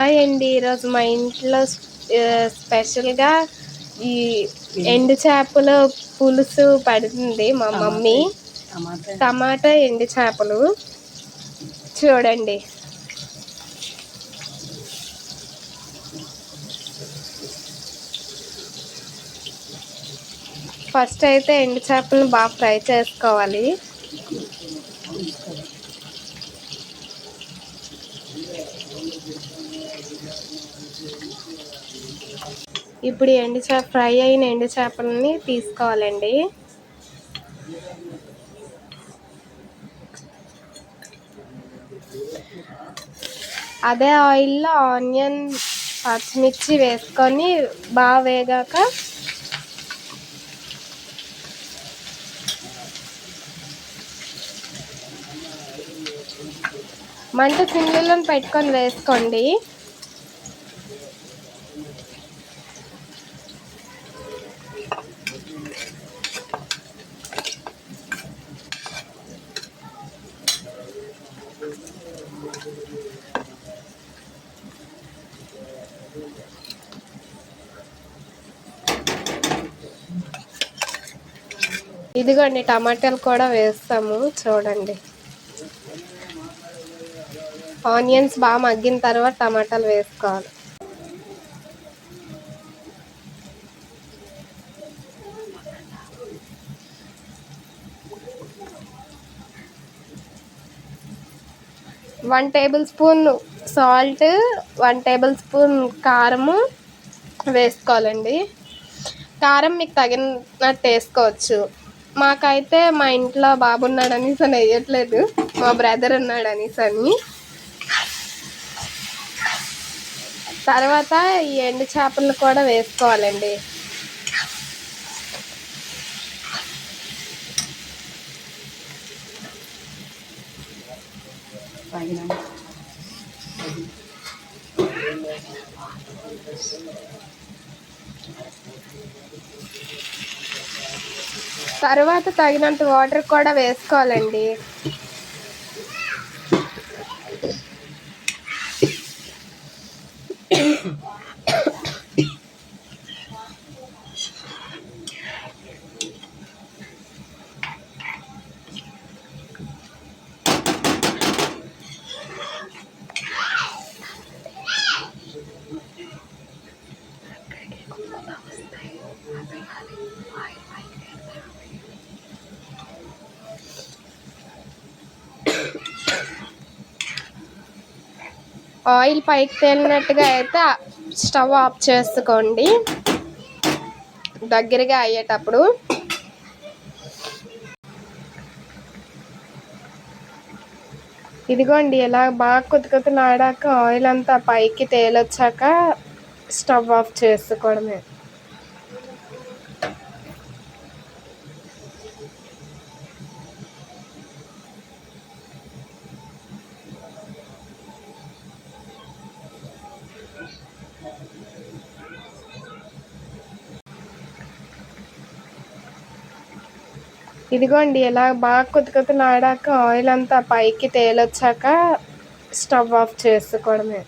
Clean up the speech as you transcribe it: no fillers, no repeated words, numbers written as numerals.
Hi అండి, ఈరోజు మా ఇంట్లో స్పెషల్గా ఈ ఎండు చేపల పులుసు పడుతుంది మా మమ్మీ. టమాటా ఎండు చేపలు చూడండి. ఫస్ట్ అయితే ఎండు చేపలను బాగా ఫ్రై చేసుకోవాలి. ఇప్పుడు ఫ్రై అయిన ఎండు చేపలని తీసుకోవాలండి. అదే ఆయిల్లో ఆనియన్, పచ్చిమిర్చి వేసుకొని బాగా వేగాక మంట సిమ్లో పెట్టుకొని వేసుకోండి. ఇదిగోండి, టమాటాలు కూడా వేస్తాము చూడండి. ఆనియన్స్ బాగా మగ్గిన తర్వాత టమాటాలు వేసుకోవాలి. One table spoon salt, 1 table spoon కారము వేసుకోవాలండి. కారం మీకు తగినట్టు వేసుకోవచ్చు. మాకైతే మా ఇంట్లో బాబు ఉన్నాడు అనేసి అని వేయట్లేదు, మా బ్రదర్ ఉన్నాడు అనేసి అని. తర్వాత ఈ ఎండు చేపలను కూడా వేసుకోవాలండి. తర్వాత తగినంత వాటర్ కూడా వేసుకోవాలండి. ఆయిల్ పైకి తేలినట్టుగా అయితే స్టవ్ ఆఫ్ చేసుకోండి దగ్గరగా అయ్యేటప్పుడు. ఇదిగోండి, ఇలా బాగా కొద్దిలాడాక ఆయిల్ అంతా పైకి తేలొచ్చాక స్టవ్ ఆఫ్ చేసుకోవడమే. ఇదిగోండి, ఇలా బాగా కొద్దిలాడాక ఆయిల్ అంతా పైకి తేలొచ్చాక స్టవ్ ఆఫ్ చేసుకోవడమే.